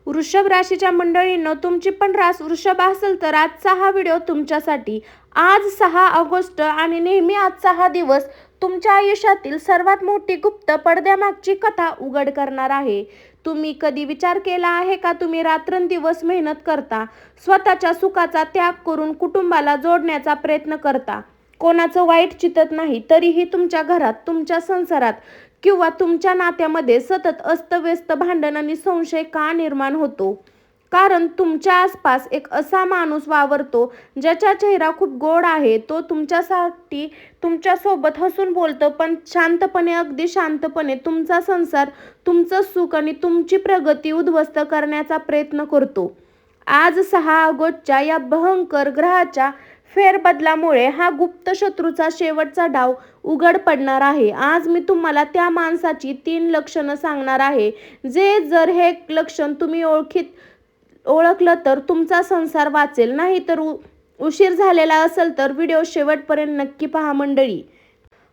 वृषभ राशीच्या मंडळींनो, तुमची पण रास वृषभ असेल तर आजचा हा व्हिडिओ तुमच्यासाठी. आज 6 ऑगस्ट आणि नेहमी आजचा हा दिवस तुमच्या आयुष्यातील सर्वात मोठी गुप्त पडद्यामागची कथा उघड करणार आहे. तुम्ही कधी विचार केला आहे का, तुम्ही रात्रंदिवस मेहनत करता, स्वतःच्या सुखाचा त्याग करून कुटुंबाला जोडण्याचा प्रयत्न करता, कोणाचं वाईट चितत नाही, तरीही तुमच्या घरात, तुमच्या संसारात किंवा तुमच्या नात्यामध्ये सतत अस्तव्यस्त भांडण आणि संशय का निर्माण होतो? कारण तुमच्या आसपास एक असा माणूस वावरतो ज्याचा चेहरा खूप गोड आहे. तो तुमच्यासाठी तुमच्यासोबत हसून बोलतो, पण शांतपणे, अगदी शांतपणे तुमचा संसार, तुमचं सुख आणि तुमची प्रगती उद्ध्वस्त करण्याचा प्रयत्न करतो. आज 6 ऑगस्टच्या या भयंकर ग्रहाच्या फेरबदलामुळे हा गुप्त शत्रूचा शेवटचा डाव उघड पडणार आहे. आज मी तुम्हाला त्या माणसाची 3 लक्षणं सांगणार आहे, जे जर हे लक्षण तुम्ही ओळखलं तर तुमचा संसार वाचेल, नाही तर उशीर झालेला असेल तर व्हिडिओ शेवटपर्यंत नक्की पहा मंडळी.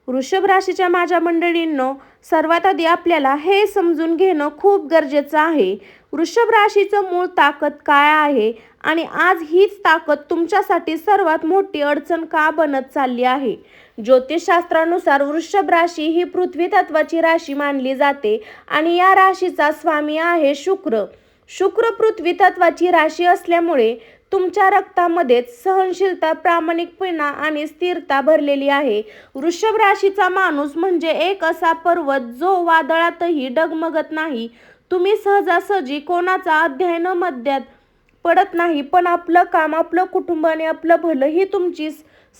वृषभ राशीच्या माझ्या मंडळींनो, सर्वात आधी आपल्याला हे समजून घेणं खूप गरजेचं आहे, वृषभ राशीचं मूळ ताकद काय आहे आणि आज हीच ताकद तुमच्यासाठी सर्वात मोठी अडचण का बनत चालली आहे. ज्योतिषशास्त्रानुसार वृषभ राशी ही पृथ्वी तत्वाची राशी मानली जाते आणि या राशीचा स्वामी आहे शुक्र. शुक्र पृथ्वी तत्वाची राशी असल्यामुळे तुमच्या रक्तामध्येच सहनशीलता, प्रामाणिकपणा आणि स्थिरता भरलेली आहे. वृषभ राशीचा माणूस म्हणजे एक असा पर्वत जो वादळातही डगमगत नाही. तुम्ही सहजासहजी कोणाचा अध्याय मध्यात पडत नाही, पण आपलं काम, आपलं कुटुंब आणि आपलं भलं ही तुमची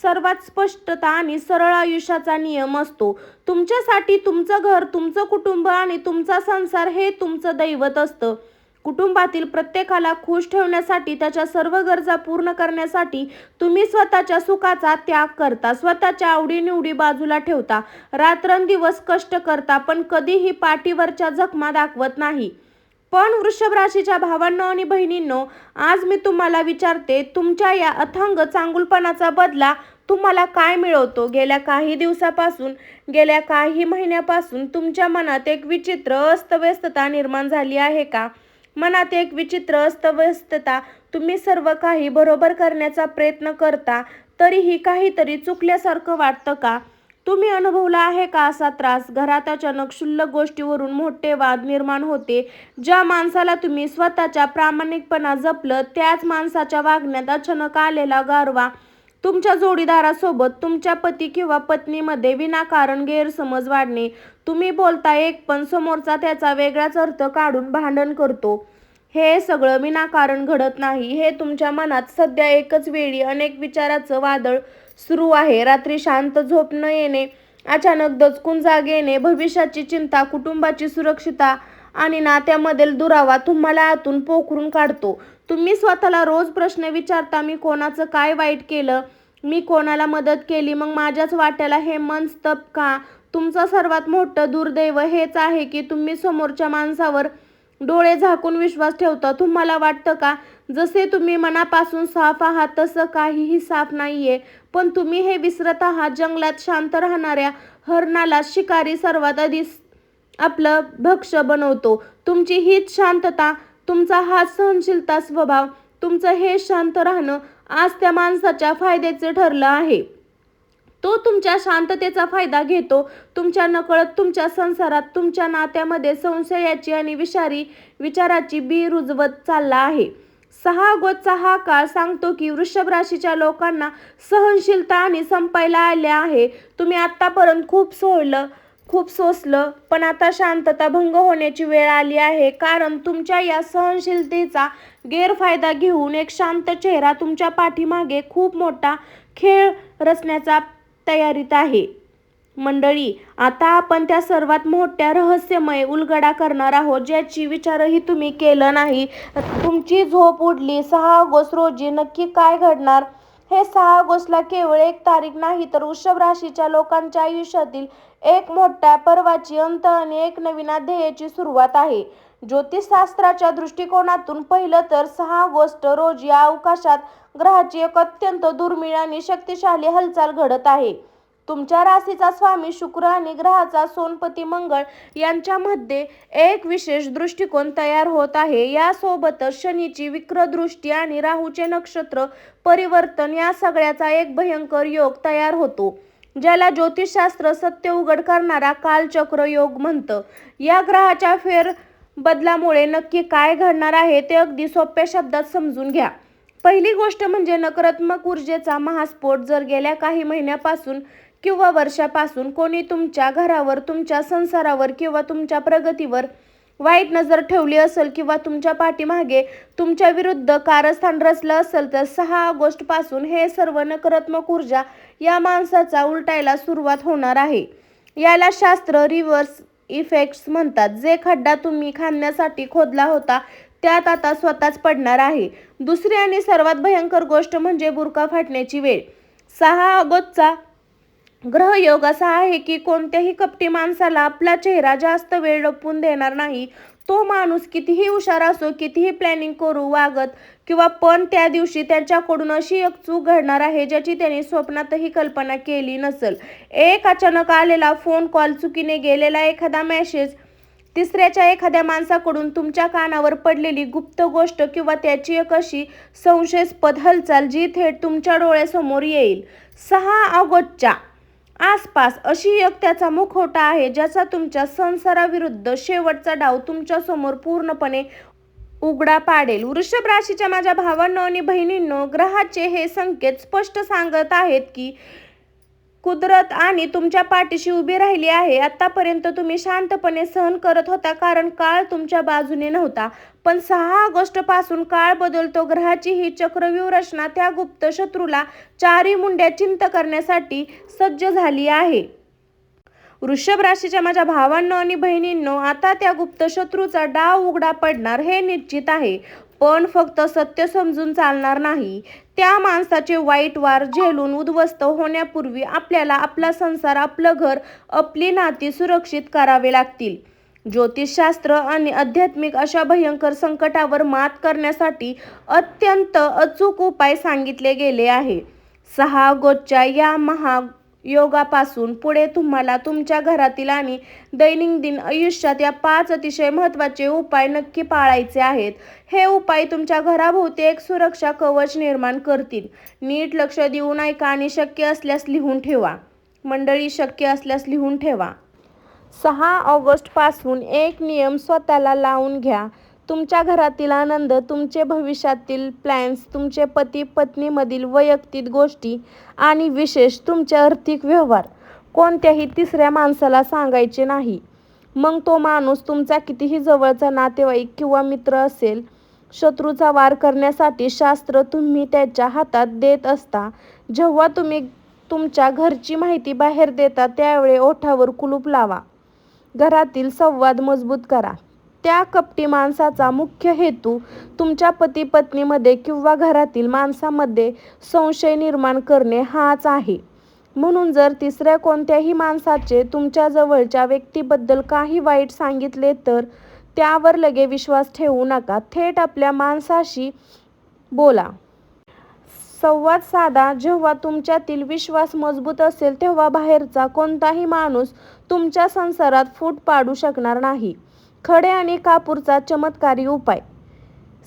सर्वात स्पष्टता आणि सरळ आयुष्याचा नियम असतो. तुमच्यासाठी तुमचं घर, तुमचं कुटुंब आणि तुमचा संसार हे तुमचं दैवत असतं. कुटुंबातील प्रत्येकाला खुश ठेवण्यासाठी, त्याच्या सर्व गरजा पूर्ण करण्यासाठी तुम्ही स्वतःच्या सुखाचा त्याग करता, स्वतःच्या आवडीनिवडी बाजूला ठेवता, रात्रंदिवस कष्ट करता, पण कधीही पाठीवरच्या जखमा दाखवत नाही. पण वृषभ राशीच्या भावांनो आणि बहिणींनो, आज मी तुम्हाला विचारते, तुमच्या या अथांग चांगुलपणाचा बदला तुम्हाला काय मिळवतो? गेल्या काही दिवसापासून, गेल्या काही महिन्यापासून तुमच्या मनात एक विचित्र अस्तव्यस्तता निर्माण झाली आहे का? मनात एक विचित्र अस्तव्यस्तता. तुम्ही सर्व काही बरोबर करण्याचा प्रयत्न करता, तरीही काहीतरी चुकल्यासारखं वाटतं का? तुम्ही अनुभवला आहे का असा त्रास? घरात अचानक क्षुल्लक गोष्टीवरून मोठे वाद निर्माण होते. ज्या माणसाला तुम्ही स्वतःच्या प्रामाणिकपणा जपलं, त्याच माणसाच्या वागण्यात अचानक आलेला गारवा. तुमच्या जोडीदारासोबत, तुमच्या पती किंवा पत्नीमध्ये विनाकारण गैरसमज वाढणे. तुम्ही बोलता एक, पण समोरचा त्याचा वेगळाच अर्थ काढून भांडण करतो. हे सगळं विनाकारण घडत नाही. हे तुमच्या मनात सध्या एकच वेळी अनेक विचाराचं वादळ सुरू आहे. रात्री शांत झोप न येणे, अचानक दचकून जाग येणे, भविष्याची चिंता, कुटुंबाची सुरक्षितता आणि नात्यामधील दुरावा तुम्हाला आतून पोखरून काढतो. तुम्ही स्वतःला रोज प्रश्न विचारता, मी कोणाचं काय वाईट केलं? मी कोणाला मदत केली, मग माझ्याच वाट्याला हे मनस्तप का? तुमचं सर्वात मोठं दुर्दैव हेच आहे की तुम्ही समोरच्या माणसावर डोळे झाकून विश्वास ठेवता. तुम्हाला वाटतं का जसे तुम्ही मनापासून साफ आहात तसं काहीही साफ नाहीये, पण तुम्ही हे विसरत आहात. जंगलात शांत राहणाऱ्या हरणाला शिकारी सर्वात आधी आपलं भक्ष्य बनवतो. तुमची हीच शांतता, तुमचा हा सहनशीलता स्वभाव, तुमचं हे शांत राहणं आज त्या माणसाच्या फायद्याचे ठरलं आहे. तो तुमच्या शांततेचा फायदा घेतो. तुमच्या नकळत तुमच्या संसारात, तुमच्या नात्यामध्ये संशयाची आणि विषारी विचाराची बी रुजवत चालला आहे. 6 ऑगस्टचा हा काळ सांगतो की वृषभ राशीच्या लोकांना सहनशीलता आणि संपायला आले आहे. तुम्ही आतापर्यंत खूप सोसलं, पण आता शांतता भंग होण्याची वेळ आली आहे. कारण तुमच्या या सहनशीलतेचा गैरफायदा घेऊन एक शांत चेहरा तुमच्या पाठीमागे खूप मोठा खेळ रचण्याचा तयारीत आहे. मंडळी, आता आपण त्या सर्वात मोठ्या रहस्यमय उलगडा करणार आहोत, ज्याची विचारही तुम्ही केलं नाही. तुमची झोप उडली. 6 ऑगस्ट रोजी नक्की काय घडणार? हे 6 ऑगस्टला केवळ एक तारीख नाही, तर वृषभ राशीच्या लोकांच्या आयुष्यातील एक मोठ्या पर्वाची अंत आणि एक नवीन अध्यायाची सुरुवात आहे. ज्योतिषशास्त्राच्या दृष्टिकोनातून पाहिलं तर 6 ऑगस्ट रोजी अवकाशात ग्रहाची एक अत्यंत दुर्मिळ आणि शक्तिशाली हालचाल घडत आहे. तुमच्या राशीचा स्वामी शुक्र आणि ग्रहाचा सोनपती मंगळ यांच्यामध्ये एक विशेष दृष्टिकोन तयार होत आहे. यासोबतच शनीची विक्र दृष्टी आणि राहूचे नक्षत्र परिवर्तन या सगळ्याचा एक भयंकर योग तयार होतो, ज्याला ज्योतिषशास्त्र सत्य उघड करणारा कालचक्र योग म्हणतं. या ग्रहाच्या फेरबदलामुळे नक्की काय घडणार आहे ते अगदी सोप्या शब्दात समजून घ्या. पहिली गोष्ट म्हणजे नकारात्मक ऊर्जेचा महास्फोट. जर गेल्या काही महिन्यापासून किंवा वर्षापासून कोणी तुमच्या घरावर, तुमच्या संसारावर किंवा तुमच्या प्रगतीवर वाईट नजर ठेवली असेल किंवा तुमच्या पाठीमागे तुमच्या विरुद्ध कारस्थान रचलं असेल तर 6 ऑगस्ट पासून हे सर्व नकारात्मक ऊर्जा या माणसाचा उलटायला सुरुवात होणार आहे. याला शास्त्र रिव्हर्स इफेक्ट्स म्हणतात. जे खड्डा तुम्ही खणण्यासाठी खोदला होता त्यात आता स्वतःच पडणार आहे. दुसरी आणि सर्वात भयंकर गोष्ट म्हणजे बुरखा फाटण्याची वेळ. 6 ऑगस्टचा ग्रहयोग असा आहे की कोणत्याही कपटी माणसाला आपला चेहरा जास्त वेळ लपवून देणार नाही. तो माणूस कितीही हुशार असो, कितीही प्लॅनिंग करू वागत किंवा पण त्या दिवशी त्याच्याकडून अशी एक चूक घडणार आहे ज्याची त्याने स्वप्नातही कल्पना केली नसेल. एक अचानक आलेला फोन कॉल, चुकीने गेलेला एखादा मेसेज, तिसऱ्याच्या एखाद्या माणसाकडून तुमच्या कानावर पडलेली गुप्त गोष्ट किंवा त्याची एक अशी संशयास्पद हालचाल जी थेट तुमच्या डोळ्यासमोर येईल. 6 ऑगस्टच्या आसपास अशी एक त्याचा मुखवटा आहे ज्याचा तुमच्या संसाराविरुद्ध शेवटचा डाव तुमच्या समोर पूर्णपणे उघडा पाडेल. वृषभ राशीच्या माझ्या भावांनो आणि बहिणींनो, ग्रहाचे हे संकेत स्पष्ट सांगत आहेत की कुदरत आणि तुमच्या पाठीशी उभी राहिली आहे. आतापर्यंत तुम्ही शांतपणे सहन करत होता कारण काळ तुमच्या बाजूने नव्हता, पण 6 ऑगस्ट पासून काळ बदलतो. ग्रहाची ही चक्रव्यूह रचना त्या गुप्त शत्रूला चारी मुंड्या चिंत करण्यासाठी सज्ज झाली आहे. वृषभ राशीच्या माझ्या भावांनो आणि बहिणींनो, आता त्या गुप्त शत्रूचा डाव उघडा पडणार हे निश्चित आहे. पण फक्त सत्य समजून चालणार नाही. त्या माणसाचे वाईट वार झेलून उद्ध्वस्त होण्यापूर्वी आपल्याला आपला संसार, आपलं घर, आपली नाती सुरक्षित करावे लागतील. ज्योतिषशास्त्र आणि आध्यात्मिक अशा भयंकर संकटावर मात करण्यासाठी अत्यंत अचूक उपाय सांगितले गेले आहे. 6 ऑगस्टच्या या महायोगापासून पुढे तुम्हाला तुमच्या घरातील आणि दैनंदिन आयुष्यात या 5 अतिशय महत्त्वाचे उपाय नक्की पाळायचे आहेत. हे उपाय तुमच्या घराभोवती एक सुरक्षा कवच निर्माण करतील. नीट लक्ष देऊन ऐका आणि शक्य असल्यास लिहून ठेवा. मंडळी, शक्य असल्यास लिहून ठेवा. 6 ऑगस्ट पासून एक नियम स्वतःला लावून घ्या. तुमच्या घरातील आनंद, तुमचे भविष्यातील प्लॅन्स, तुमचे पती पत्नीमधील वैयक्तिक गोष्टी आणि विशेष तुमचे आर्थिक व्यवहार कोणत्याही तिसऱ्या माणसाला सांगायचे नाही. मग तो माणूस तुमचा कितीही जवळचा नातेवाईक किंवा मित्र असेल. शत्रूचा वार करण्यासाठी शास्त्र तुम्ही त्याच्या हातात देत असता. जेव्हा तुम्ही तुमच्या घरची माहिती बाहेर देता त्यावेळी ओठावर कुलूप लावा. घरातील संवाद मजबूत करा. त्या कपटी माणसाचा मुख्य हेतू तुमच्या पती पत्नीमध्ये किंवा घरातील माणसामध्ये संशय निर्माण करणे हाच आहे. म्हणून जर तिसऱ्या कोणत्याही माणसाचे तुमच्या जवळच्या व्यक्तीबद्दल काही वाईट सांगितले तर त्यावर लगेच विश्वास ठेवू नका. थेट आपल्या माणसाशी बोला, संवाद साधा. जेव्हा तुमच्यातील विश्वास मजबूत असेल तेव्हा बाहेरचा कोणताही माणूस तुमच्या संसारात फूट पाडू शकणार नाही. खडे आणि कापूरचा चमत्कारी उपाय.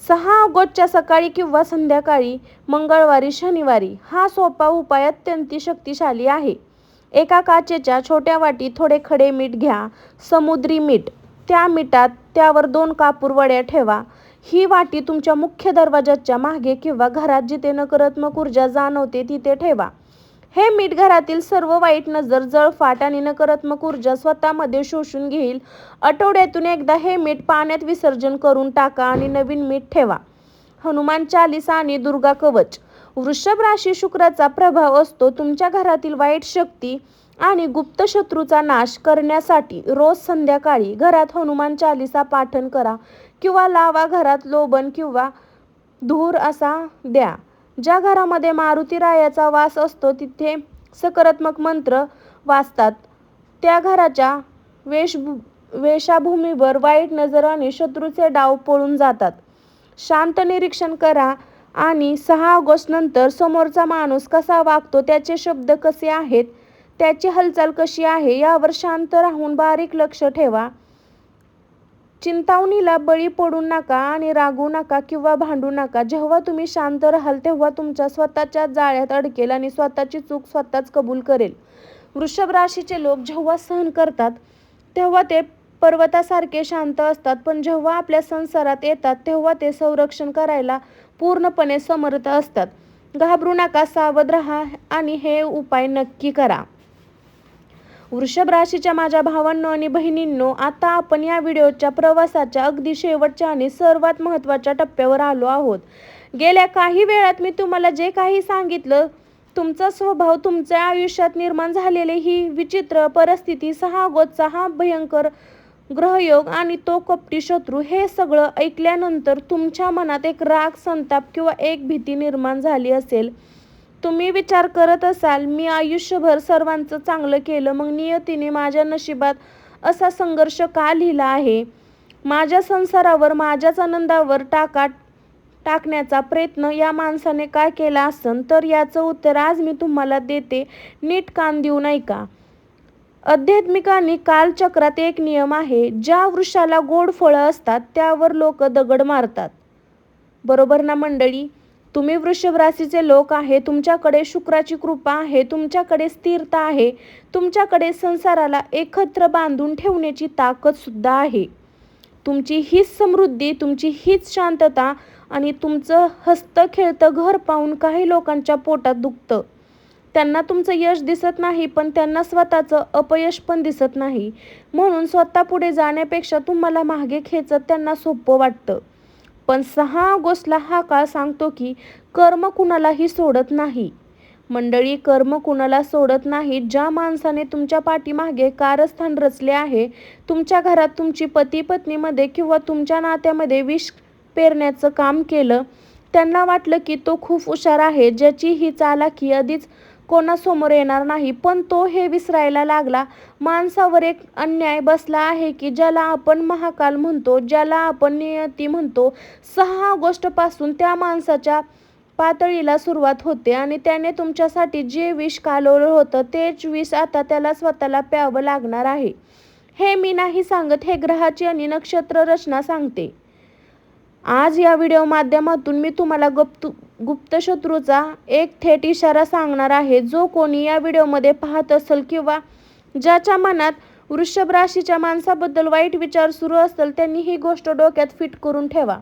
6 ऑगस्टच्या सकाळी किंवा संध्याकाळी, मंगळवारी, शनिवारी हा सोपा उपाय अत्यंत शक्तिशाली आहे. एका काचेच्या छोट्या वाटीत थोडे खडे मीठ घ्या, समुद्री मीठ. त्या मिठात त्यावर 2 कापूर वड्या ठेवा. ही वाटी तुमच्या मुख्य दरवाजाच्या मागे किंवा घरात जिथे नकारात्मक ऊर्जा जाणवते तिथे ठेवा. हे मीठ घरातील सर्व वाईट नजर, जळफाट आणि नकारात्मक ऊर्जा स्वतःमध्ये शोषून घेईल. आठवड्यातून एकदा हे मीठ पाण्यात विसर्जन करून टाका आणि नवीन मीठ ठेवा. हनुमान चालीसा आणि दुर्गा कवच. वृषभ राशी शुक्राचा प्रभाव असतो. तुमच्या घरातील वाईट शक्ती आणि गुप्त शत्रूचा नाश करण्यासाठी रोज संध्याकाळी घरात हनुमान चालीसा पाठन करा किंवा लावा. घरात लोबन किंवा धूर असा द्या. ज्या घरामध्ये मारुतीरायाचा वास असतो तिथे सकारात्मक मंत्र वाचतात. त्या घराच्या वेशभूमीवर वाईट नजर आणि शत्रूचे डाव पळून जातात. शांत निरीक्षण करा आणि 6 ऑगस्ट नंतर समोरचा माणूस कसा वागतो, त्याचे शब्द कसे आहेत त्याची हालचाल कशी आहे यावर शांत राहून बारीक लक्ष ठेवा. चिंतावणीला बळी पडू नका आणि रागवू नका किंवा भांडू नका. जेव्हा तुम्ही शांत राहाल तेव्हा तुमच्या स्वतःच्या जाळ्यात अडकेल आणि स्वतःची चूक स्वतःच कबूल करेल. वृषभ राशीचे लोक जेव्हा सहन करतात तेव्हा ते पर्वतासारखे शांत असतात, पण जेव्हा आपल्या संसारात येतात तेव्हा ते संरक्षण करायला पूर्णपणे समर्थ असतात. घाबरू नका, सावध राहा आणि हे उपाय नक्की करा. वृषभ राशीच्या माझ्या भावांनो आणि बहिणींनो, आता आपण या व्हिडिओच्या प्रवासाच्या अगदी शेवटच्या आणि सर्वात महत्त्वाच्या टप्प्यावर आलो आहोत. गेल्या काही वेळात मी तुम्हाला जे काही सांगितलं, तुमचा स्वभाव, तुमच्या आयुष्यात निर्माण झालेली ही विचित्र परिस्थिती, 6 ऑगस्टचा हा भयंकर ग्रहयोग आणि तो कपटी शत्रू, हे सगळं ऐकल्यानंतर तुमच्या मनात एक राग, संताप किंवा एक भीती निर्माण झाली असेल. तुम्ही विचार करत असाल, मी आयुष्यभर सर्वांचं चांगलं केलं, मग नियतीने माझ्या नशिबात असा संघर्ष का लिहिला आहे? माझ्या संसारावर, माझ्याच आनंदावर टाकण्याचा प्रयत्न या माणसाने काय केला असन? तर याचं उत्तर आज मी तुम्हाला देते. नीट कान देऊन ऐका. आध्यात्मिक आणि कालचक्रात एक नियम आहे, ज्या वृक्षाला गोड फळं असतात त्यावर लोक दगड मारतात. बरोबर ना मंडळी? तुम्ही वृषभ राशीचे लोक आहे, तुमच्याकडे शुक्राची कृपा आहे, तुमच्याकडे स्थिरता आहे, तुमच्याकडे संसाराला एकत्र बांधून ठेवण्याची ताकद सुद्धा आहे. तुमची हीच समृद्धी, तुमची हीच शांतता आणि तुमचं हसतं खेळतं घर पाहून काही लोकांच्या पोटात दुखतं. त्यांना तुमचं यश दिसत नाही, पण त्यांना स्वतःचं अपयश पण दिसत नाही. म्हणून स्वतः पुढे जाण्यापेक्षा तुम्हाला मागे खेचत त्यांना सोपं वाटतं. पण 6 ऑगस्टला हा काळ सांगतो की कर्म कुणालाही सोडत नाही. मंडळी, कर्म कुणाला सोडत नाही. ज्या माणसाने तुमच्या पाठीमागे कारस्थान रचले आहे, तुमच्या घरात, तुमची पती पत्नीमध्ये किंवा तुमच्या नात्यामध्ये विष पेरण्याचं काम केलं, त्यांना वाटलं की तो खूप हुशार आहे, ज्याची ही चालाखी आधीच कोणासमोर येणार नाही. पण तो हे विसरायला लागला, माणसावर एक अन्याय बसला आहे की ज्याला आपण महाकाल म्हणतो, ज्याला आपण नियती म्हणतो. 6 ऑगस्टपासून त्या माणसाच्या पातळीला सुरुवात होते आणि त्याने तुमच्यासाठी जे विष कालवलं होतं तेच विष आता त्याला स्वतःला प्यावं लागणार आहे. हे मी नाही सांगत, हे ग्रहाची आणि नक्षत्र रचना सांगते. आज या व्हिडिओ माध्यमातून मी तुम्हाला गुप्त शत्रूचा एक थेट इशारा सांगणार आहे. जो कोणी या व्हिडिओमध्ये पाहत असेल किंवा ज्याच्या मनात वृषभ राशीच्या माणसाबद्दल वाईट विचार सुरू असेल, त्यांनी ही गोष्ट डोक्यात फिट करून ठेवा.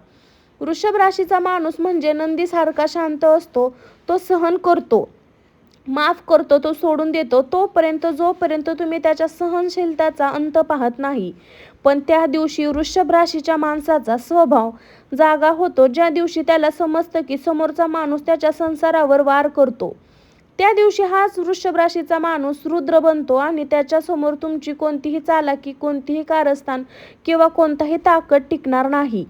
वृषभ राशीचा माणूस म्हणजे नंदीसारखा शांत असतो. तो सहन करतो, माफ करतो, तो सोडून देतो जोपर्यंत तुम्ही त्याच्या सहनशीलतेचा अंत पाहत नाही. पण त्या दिवशी वृषभ राशीच्या माणसाचा स्वभाव जागा होतो, ज्या दिवशी त्याला समजतं की समोरचा माणूस त्याच्या संसारावर वार करतो. त्या दिवशी हाच वृषभ राशीचा माणूस रुद्र बनतो आणि त्याच्यासमोर तुमची कोणतीही चालाकी, कोणतीही कारस्थान किंवा कोणताही ताकद टिकणार नाही.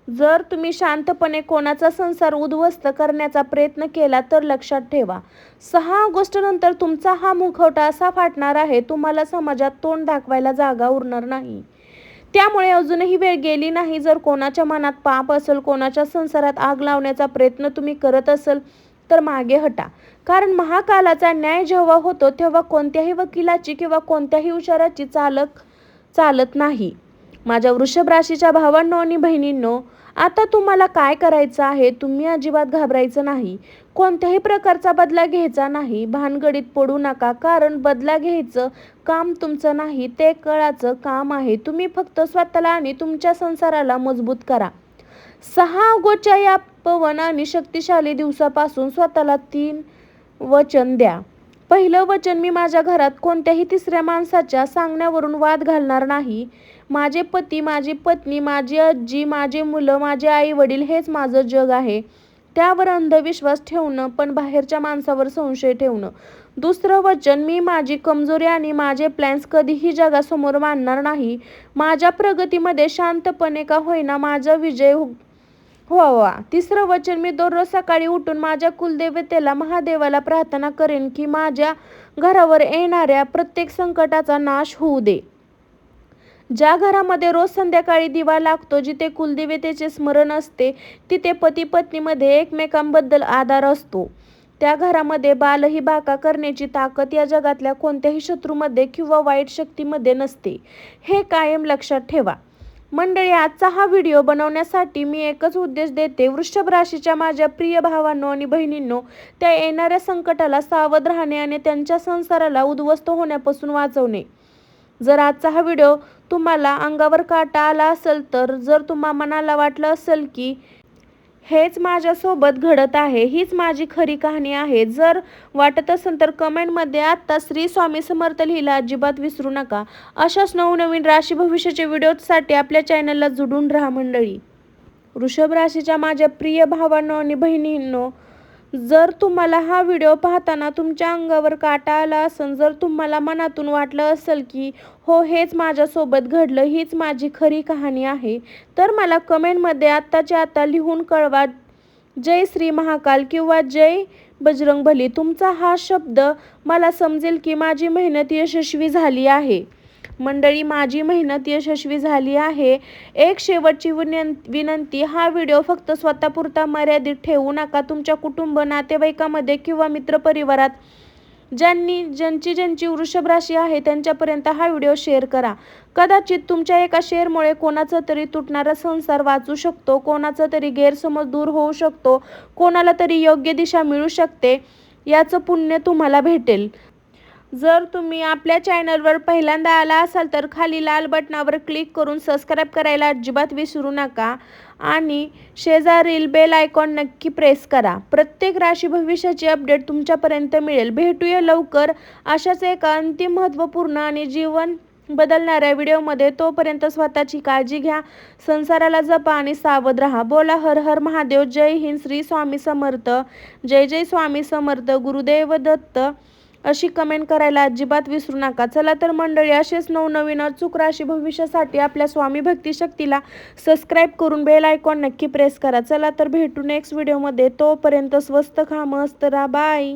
जर तुम्ही शांतपणे कोणाचा संसार उद्ध्वस्त करण्याचा प्रयत्न केला तर लक्षात ठेवा, 6 ऑगस्ट नंतर तुमचा हा मुखवटा असा फाटणार आहे, तुम्हाला समाजात तोंड दाखवायला जागा उरणार नाही. त्यामुळे अजूनही वेळ गेली नाही. जर कोणाच्या मनात पाप असेल, कोणाच्या संसारात आग लावण्याचा प्रयत्न तुम्ही करत असेल तर मागे हटा. कारण महाकालाचा न्याय जेव्हा होतो तेव्हा कोणत्याही वकिलाची किंवा कोणत्याही इशाऱ्याची चालत नाही. माझ्या वृषभ राशीच्या भावांनो आणि बहिणींनो, आता तुम्हाला काय करायचं आहे? तुम्ही अजिबात घाबरायचं नाही. कोणत्याही प्रकारचा बदला घ्यायचा नाही. भानगडीत पडू नका, कारण बदला घ्यायचं काम तुमचं नाही, ते काळाचं काम आहे. तुम्ही फक्त स्वतःला आणि तुमच्या संसाराला मजबूत करा. 6 ऑगस्टच्या या पवन आणि शक्तिशाली दिवसापासून स्वतःला 3 वचन द्या. पहिलं वचन, मी माझ्या घरात कोणत्याही तिसऱ्या माणसाच्या सांगण्यावरून वाद घालणार नाही. माझे पती, माझी पत्नी, माझी आजी, माझे मुलं, माझे आई वडील हेच माझं जग आहे. त्यावर अंधविश्वास ठेवणं, पण बाहेरच्या माणसावर संशय ठेवणं. दुसरं वचन, मी माझी कमजोरी आणि माझे प्लॅन्स कधीही जगासमोर मांडणार नाही. माझ्या प्रगतीमध्ये शांतपणे का होईना माझा विजय व्हावा. तिसरं वचन, मी दररोज सकाळी उठून माझ्या कुलदेवतेला महादेवाला प्रार्थना करेन की माझ्या घरावर येणाऱ्या प्रत्येक संकटाचा नाश होऊ दे. ज्या घरामध्ये रोज संध्याकाळी दिवा लागतो, जिथे कुलदेवतेचे स्मरण असते, तिथे पती पत्नीमध्ये एकमेकांबद्दल आदर असतो. त्या घरामध्ये बालही बाका करण्याची ताकद या जगातल्या कोणत्याही शत्रूमध्ये किंवा वाईट शक्तीमध्ये नसते, हे कायम लक्षात ठेवा. मंडळी, आजचा हा व्हिडिओ बनवण्यासाठी मी एकच उद्देश देते. वृषभ राशीच्या माझ्या प्रिय भावांनो आणि बहिणींनो, त्या येणाऱ्या संकटाला सावध राहणे आणि त्यांच्या संसाराला उद्ध्वस्त होण्यापासून वाचवणे. जर आजचा हा व्हिडिओ तुम्हाला अंगावर काटा आला असेल, तर जर तुम्हा मनाला वाटलं असेल की हेच माझ्यासोबत घडत आहे, हीच माझी खरी कहाणी आहे, जर वाटत असेल तर कमेंटमध्ये आत्ता श्री स्वामी समर्थ लिहिला अजिबात विसरू नका. अशाच नवनवीन राशी भविष्याचे व्हिडिओसाठी आपल्या चॅनलला जुडून राहा. मंडळी, वृषभ राशीच्या माझ्या प्रिय भावांनो आणि बहिणींनो, जर तुम्हाला हा व्हिडिओ पाहताना तुमच्या अंगावर काटा आला असेल, जर तुम्हाला मनातून वाटलं असेल की हो हेच माझ्यासोबत घडलं, हीच माझी खरी कहाणी आहे, तर मला कमेंटमध्ये आत्ताच्या आत्ता लिहून कळवा, जय श्री महाकाल किंवा जय बजरंगबली. तुमचा हा शब्द मला समजेल की माझी मेहनत यशस्वी झाली आहे. मंडळी, माझी मेहनत यशस्वी झाली आहे. एक शेवटची विनंती, हा व्हिडिओ फक्त स्वतःपुरता मर्यादित ठेवू नका. तुमच्या कुटुंब, नातेवाईकामध्ये किंवा मित्रपरिवारात ज्यांची वृषभ राशी आहे त्यांच्यापर्यंत हा व्हिडिओ शेअर करा. कदाचित तुमच्या एका शेअरमुळे कोणाचा तरी तुटणारा संसार वाचू शकतो, कोणाचा तरी गैरसमज दूर होऊ शकतो, कोणाला तरी योग्य दिशा मिळू शकते. याचं पुण्य तुम्हाला भेटेल. जर तुम्ही आपल्या चॅनलवर पहिल्यांदा आला असाल तर खाली लाल बटनावर क्लिक करून सबस्क्राईब करायला अजिबात विसरू नका आणि शेजारील बेल आयकॉन नक्की प्रेस करा. प्रत्येक राशी भविष्याची अपडेट तुमच्यापर्यंत मिळेल. भेटूया लवकर अशाच एका अंतिम महत्त्वपूर्ण आणि जीवन बदलणाऱ्या व्हिडिओमध्ये. तोपर्यंत स्वतःची काळजी घ्या, संसाराला जपा आणि सावध राहा. बोला हर हर महादेव. जय हिंद. श्री स्वामी समर्थ. जय जय स्वामी समर्थ. गुरुदेव दत्त. अशी कमेंट करायला अजिबात विसरू नका. चला तर मंडळी, असेच नवनवीन अचूक राशी भविष्यासाठी आपल्या स्वामी भक्ती शक्तीला सबस्क्राईब करून बेल आयकॉन नक्की प्रेस करा. चला तर भेटू नेक्स्ट व्हिडिओमध्ये. तोपर्यंत स्वस्त खा, मस्त राहा. बाय.